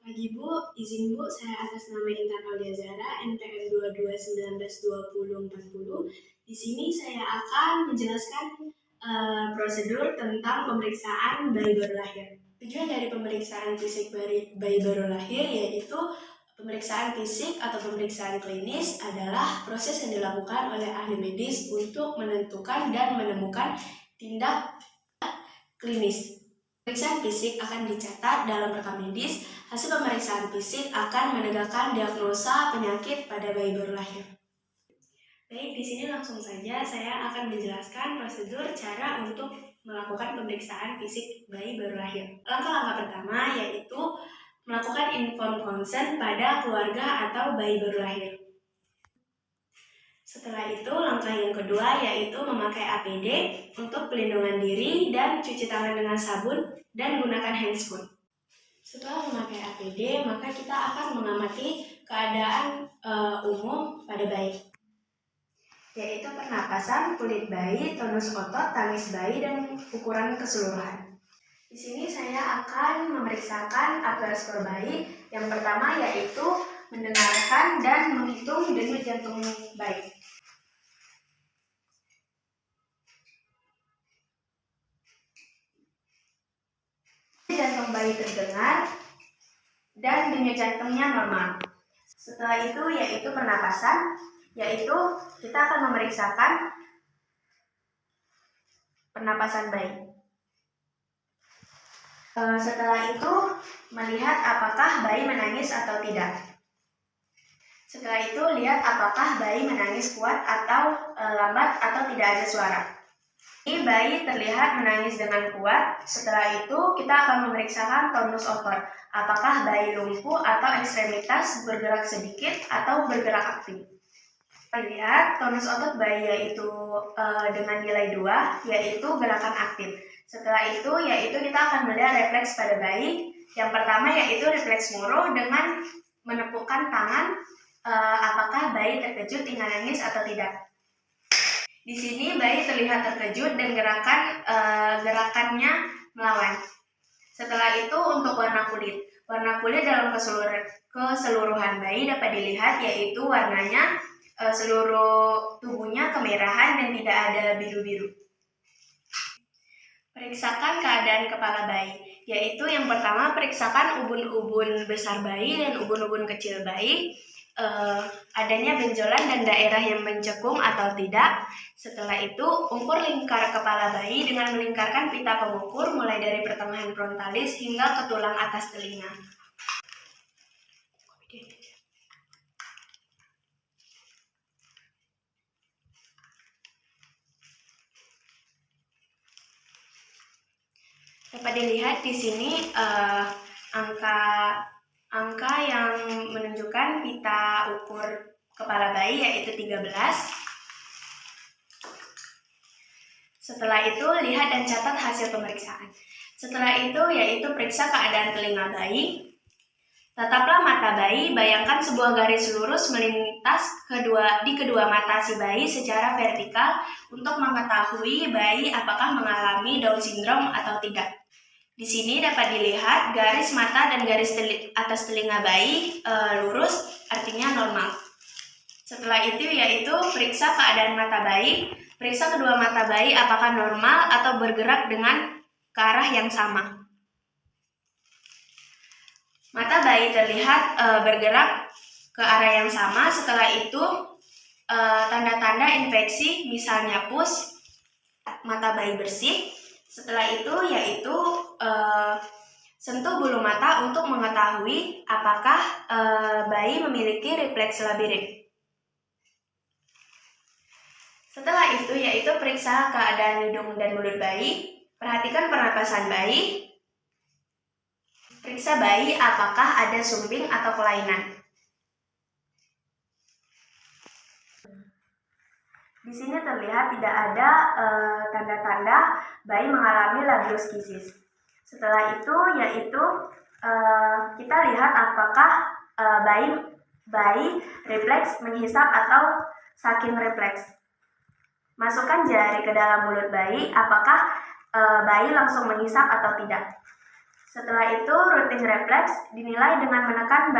Pagi Bu, izin Bu, saya atas nama Intan Auliazara, NPM 22192040. Di sini saya akan menjelaskan prosedur tentang pemeriksaan bayi baru lahir. Tujuan dari pemeriksaan fisik bayi baru lahir yaitu pemeriksaan fisik atau pemeriksaan klinis adalah proses yang dilakukan oleh ahli medis untuk menentukan dan menemukan tindak klinis. Pemeriksaan fisik akan dicatat dalam rekam medis. Hasil pemeriksaan fisik akan menegakkan diagnosa penyakit pada bayi baru lahir. Baik, di sini langsung saja saya akan menjelaskan prosedur cara untuk melakukan pemeriksaan fisik bayi baru lahir. Langkah-langkah pertama yaitu melakukan informed consent pada keluarga atau bayi baru lahir. Setelah itu, langkah yang kedua yaitu memakai APD untuk pelindungan diri dan cuci tangan dengan sabun dan gunakan handscoon. Setelah memakai APD, maka kita akan mengamati keadaan umum pada bayi, yaitu pernapasan, kulit bayi, tonus otot, tangis bayi, dan ukuran keseluruhan. Di sini saya akan memeriksakan apgar skor bayi. Yang pertama yaitu mendengarkan dan menghitung denyut jantung bayi. Jantung bayi terdengar dan denyut jantungnya normal. Setelah itu yaitu pernapasan, yaitu kita akan memeriksakan pernapasan bayi. Setelah itu melihat apakah bayi menangis atau tidak. Setelah itu lihat apakah bayi menangis kuat atau lambat atau tidak ada suara. Ini bayi terlihat menangis dengan kuat. Setelah itu kita akan memeriksakan tonus otot. Apakah bayi lumpuh atau ekstremitas bergerak sedikit atau bergerak aktif. Kita lihat tonus otot bayi yaitu dengan nilai 2 yaitu gerakan aktif. Setelah itu yaitu kita akan melihat refleks pada bayi. Yang pertama yaitu refleks moro dengan menepukkan tangan. Apakah bayi terkejut hingga nangis atau tidak. Di sini bayi terlihat terkejut dan gerakannya melawan. Setelah itu untuk warna kulit. Warna kulit dalam keseluruhan bayi dapat dilihat yaitu warnanya seluruh tubuhnya kemerahan dan tidak ada biru-biru. Periksakan keadaan kepala bayi, yaitu yang pertama periksakan ubun-ubun besar bayi dan ubun-ubun kecil bayi. Adanya benjolan dan daerah yang mencekung atau tidak. Setelah itu, ukur lingkar kepala bayi dengan melingkarkan pita pengukur mulai dari pertengahan frontalis hingga ke tulang atas telinga. Dapat dilihat di sini angka yang menunjukkan pita ukur kepala bayi yaitu 13. Setelah itu lihat dan catat hasil pemeriksaan. Setelah itu yaitu periksa keadaan telinga bayi. Tataplah mata bayi, bayangkan sebuah garis lurus melintas di kedua mata si bayi secara vertikal untuk mengetahui bayi apakah mengalami Down syndrome atau tidak. Di sini dapat dilihat garis mata dan garis atas telinga bayi lurus, artinya normal. Setelah itu yaitu periksa keadaan mata bayi. Periksa kedua mata bayi apakah normal atau bergerak dengan ke arah yang sama. Mata bayi terlihat bergerak ke arah yang sama. Setelah itu tanda-tanda infeksi misalnya pus, mata bayi bersih. Setelah itu yaitu sentuh bulu mata untuk mengetahui apakah bayi memiliki refleks labirin. Setelah itu yaitu periksa keadaan hidung dan mulut bayi. Perhatikan pernapasan bayi. Periksa bayi apakah ada sumping atau kelainan. Di sini terlihat tidak ada tanda-tanda bayi mengalami labioskisis. Setelah itu yaitu kita lihat apakah bayi refleks menghisap atau sucking refleks. Masukkan jari ke dalam mulut bayi, apakah bayi langsung menghisap atau tidak. Setelah itu rutin refleks dinilai dengan menekan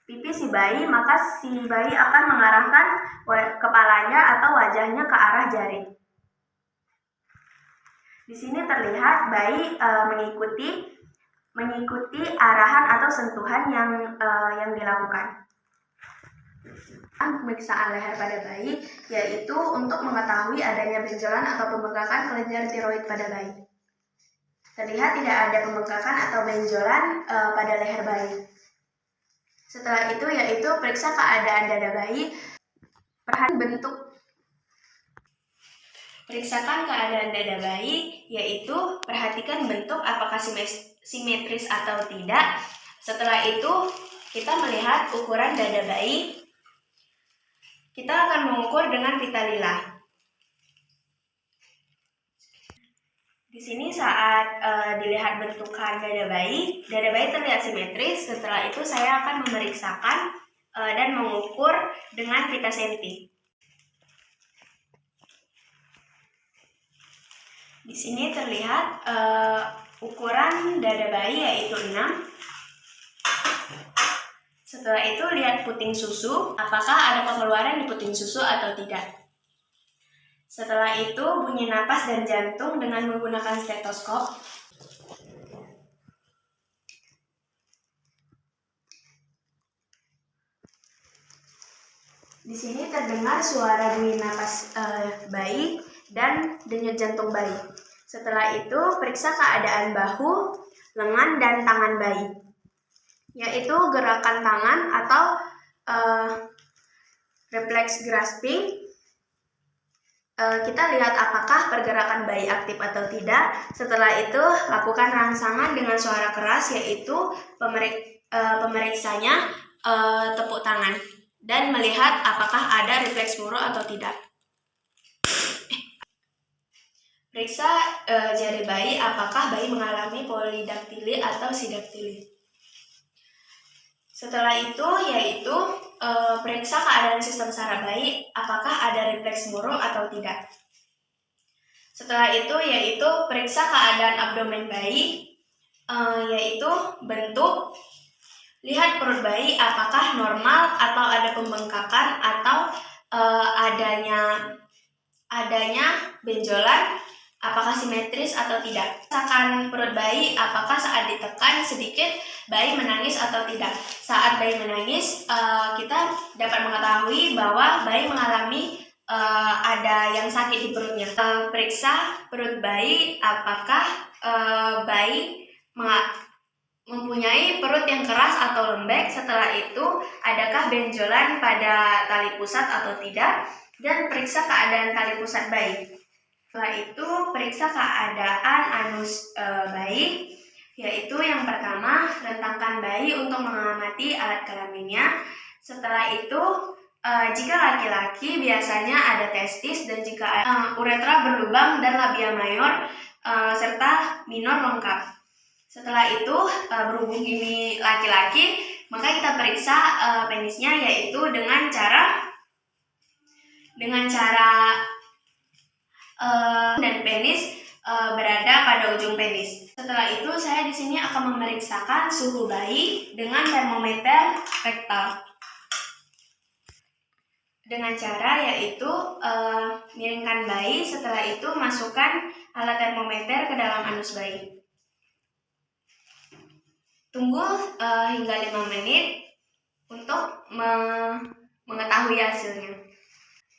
pipi si bayi, maka si bayi akan mengarahkan kepalanya atau wajahnya ke arah jari. Di sini terlihat bayi mengikuti arahan atau sentuhan yang dilakukan. Pemeriksaan leher pada bayi yaitu untuk mengetahui adanya benjolan atau pembengkakan kelenjar tiroid pada bayi. Terlihat tidak ada pembengkakan atau benjolan pada leher bayi. Setelah itu yaitu periksa keadaan dada bayi, perhatikan bentuk. Periksakan keadaan dada bayi yaitu perhatikan bentuk apakah simetris atau tidak. Setelah itu kita melihat ukuran dada bayi. Kita akan mengukur dengan pita lila. Di sini saat dilihat bentukan dada bayi terlihat simetris. Setelah itu saya akan memeriksakan dan mengukur dengan pita senti. Di sini terlihat ukuran dada bayi yaitu 6. Setelah itu lihat puting susu, apakah ada pengeluaran di puting susu atau tidak. Setelah itu bunyi napas dan jantung dengan menggunakan stetoskop. Di sini terdengar suara bunyi napas bayi dan denyut jantung bayi. Setelah itu periksa keadaan bahu, lengan, dan tangan bayi, yaitu gerakan tangan atau reflex grasping. Kita lihat apakah pergerakan bayi aktif atau tidak. Setelah itu lakukan rangsangan dengan suara keras, yaitu pemeriksanya tepuk tangan dan melihat apakah ada refleks moro atau tidak. Periksa jari bayi, apakah bayi mengalami polidaktili atau sidaktili. Setelah itu yaitu periksa keadaan sistem saraf bayi, apakah ada refleks moro atau tidak. Setelah itu yaitu periksa keadaan abdomen bayi, yaitu bentuk, lihat perut bayi apakah normal atau ada pembengkakan atau adanya benjolan, apakah simetris atau tidak. Rasakan perut bayi apakah saat ditekan sedikit bayi menangis atau tidak. Saat bayi menangis, kita dapat mengetahui bahwa bayi mengalami ada yang sakit di perutnya. Periksa perut bayi apakah bayi mempunyai perut yang keras atau lembek. Setelah itu adakah benjolan pada tali pusat atau tidak, dan periksa keadaan tali pusat bayi. Setelah itu periksa keadaan anus bayi, yaitu yang pertama rentangkan bayi untuk mengamati alat kelaminnya. Setelah itu jika laki-laki biasanya ada testis, dan jika uretra berlubang dan labia mayor serta minor lengkap. Setelah itu berhubung ini laki-laki, maka kita periksa penisnya, yaitu dengan cara dan penis berada pada ujung penis. Setelah itu saya di sini akan memeriksakan suhu bayi dengan termometer rektal. Dengan cara yaitu miringkan bayi, setelah itu masukkan alat termometer ke dalam anus bayi. Tunggu hingga 5 menit untuk mengetahui hasilnya.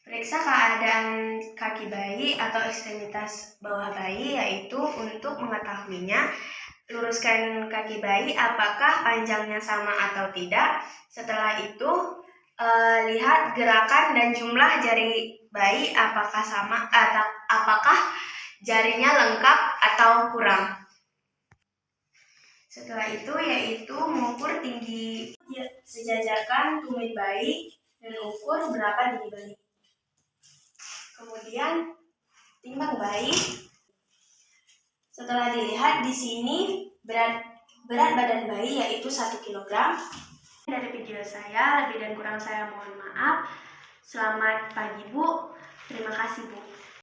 Periksa keadaan kaki bayi atau ekstremitas bawah bayi, yaitu untuk mengetahuinya. Luruskan kaki bayi apakah panjangnya sama atau tidak. Setelah itu lihat gerakan dan jumlah jari bayi apakah sama atau apakah jarinya lengkap atau kurang. Setelah itu yaitu mengukur tinggi, sejajarkan tumit bayi dan ukur berapa tinggi bayi. Kemudian timbang bayi. Setelah dilihat di sini berat badan bayi yaitu 1 kg. Dari video saya, lebih dan kurang saya mohon maaf. Selamat pagi Bu. Terima kasih Bu.